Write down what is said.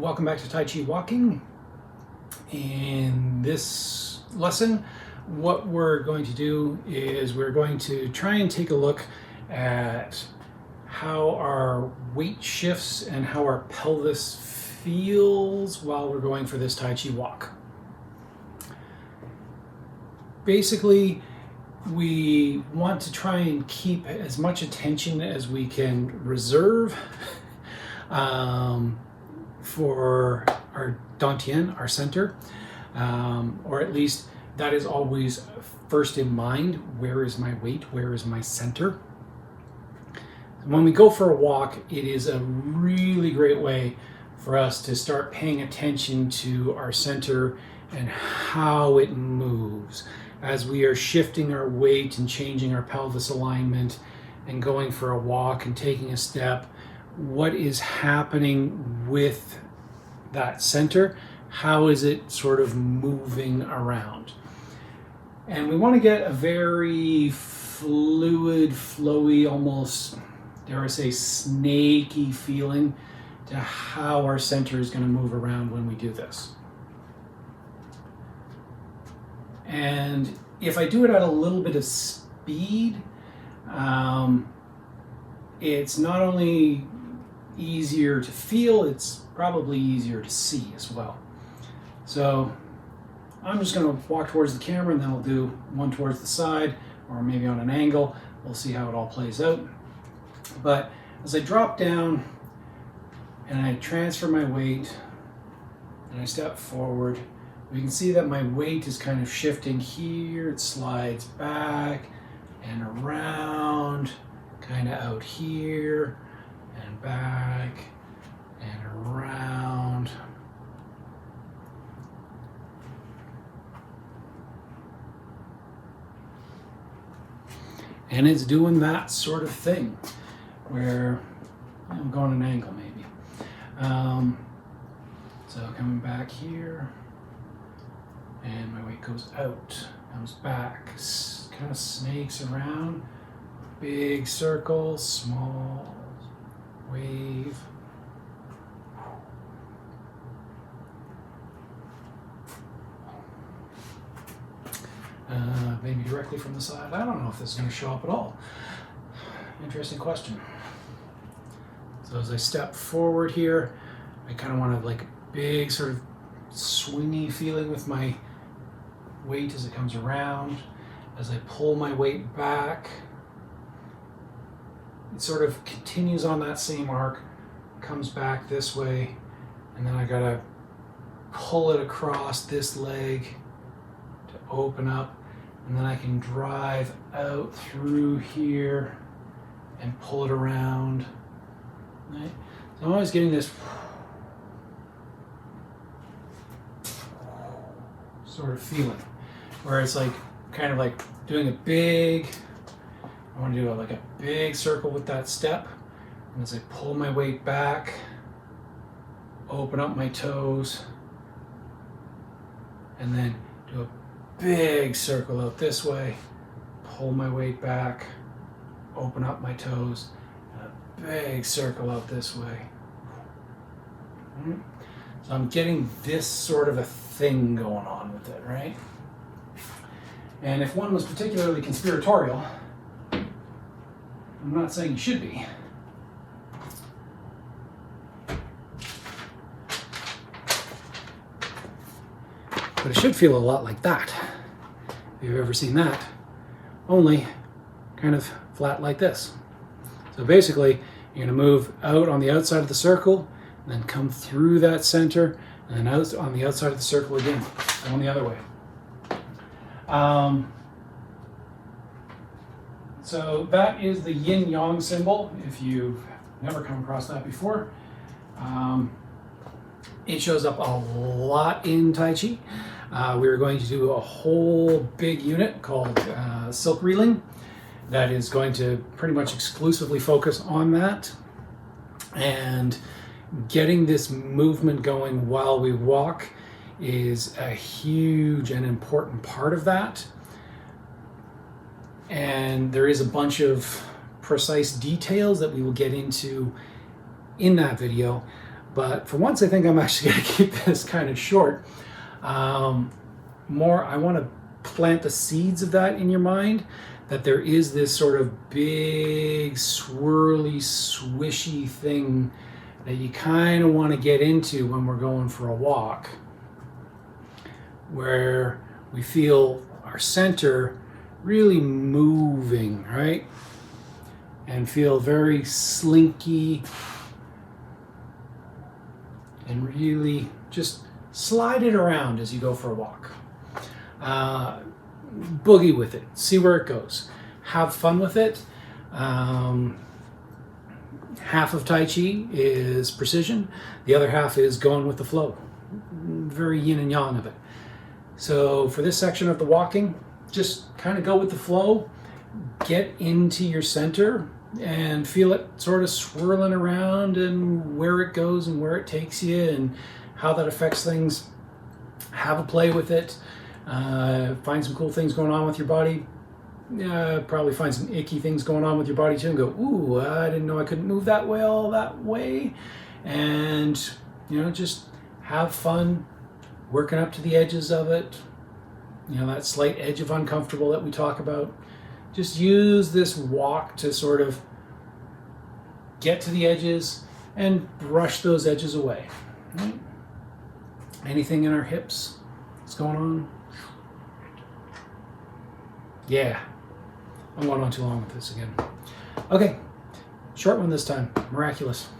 Welcome back to Tai Chi Walking. In this lesson, what we're going to do is we're going to try and take a look at how our weight shifts and how our pelvis feels while we're going for this Tai Chi walk. Basically, we want to try and keep as much attention as we can reserve for our dantian, our center, or at least that is always first in mind. Where is my weight? Where is my center? When we go for a walk, it is a really great way for us to start paying attention to our center and how it moves as we are shifting our weight and changing our pelvis alignment and going for a walk and taking a step. What is happening with that center? How is it sort of moving around? And we want to get a very fluid, flowy, almost, dare I say, snaky feeling to how our center is going to move around when we do this. And if I do it at a little bit of speed, it's not only easier to feel, it's probably easier to see as well. So I'm just going to walk towards the camera and then I'll do one towards the side or maybe on an angle. We'll see how it all plays out. But as I drop down and I transfer my weight and I step forward, we can see that my weight is kind of shifting here. It slides back and around, kind of out here and back and around. And it's doing that sort of thing where I'm going an angle maybe. So coming back here, and my weight goes out, comes back, kind of snakes around, big circle, small wave. Maybe directly from the side. I don't know if this is going to show up at all. Interesting question. So as I step forward here, I kind of want to like a big sort of swingy feeling with my weight as it comes around. As I pull my weight back, it sort of continues on that same arc, comes back this way, and then I gotta pull it across this leg to open up, and then I can drive out through here and pull it around. Right? So I'm always getting this sort of feeling where it's like kind of like doing a big, I want to do like a big circle with that step, and as I pull my weight back, open up my toes, and then do a big circle out this way, pull my weight back, open up my toes, and a big circle out this way. So I'm getting this sort of a thing going on with it, right? And if one was particularly conspiratorial, I'm not saying you should be, but it should feel a lot like that, if you've ever seen that, only kind of flat like this. So basically, you're going to move out on the outside of the circle, and then come through that center, and then out on the outside of the circle again, going the other way. So that is the yin-yang symbol, if you've never come across that before. It shows up a lot in Tai Chi. We're going to do a whole big unit called silk reeling that is going to pretty much exclusively focus on that. And getting this movement going while we walk is a huge and important part of that. And there is a bunch of precise details that we will get into in that video. But for once, I think I'm actually going to keep this kind of short. More, I want to plant the seeds of that in your mind, that there is this sort of big, swirly, swishy thing that you kind of want to get into when we're going for a walk, where we feel our center really moving, right? And feel very slinky and really just slide it around as you go for a walk. Boogie with it, see where it goes, have fun with it. Half of Tai Chi is precision, the other half is going with the flow, very yin and yang of it. So for this section of the walking, just kind of go with the flow, get into your center and feel it sort of swirling around and where it goes and where it takes you and how that affects things. Have a play with it. Find some cool things going on with your body. Probably find some icky things going on with your body too and go, ooh, I didn't know I couldn't move that way all that way. And, just have fun working up to the edges of it. That slight edge of uncomfortable that we talk about. Just use this walk to sort of get to the edges and brush those edges away. Right? Anything in our hips that's going on? Yeah, I'm going on too long with this again. Okay, short one this time. Miraculous.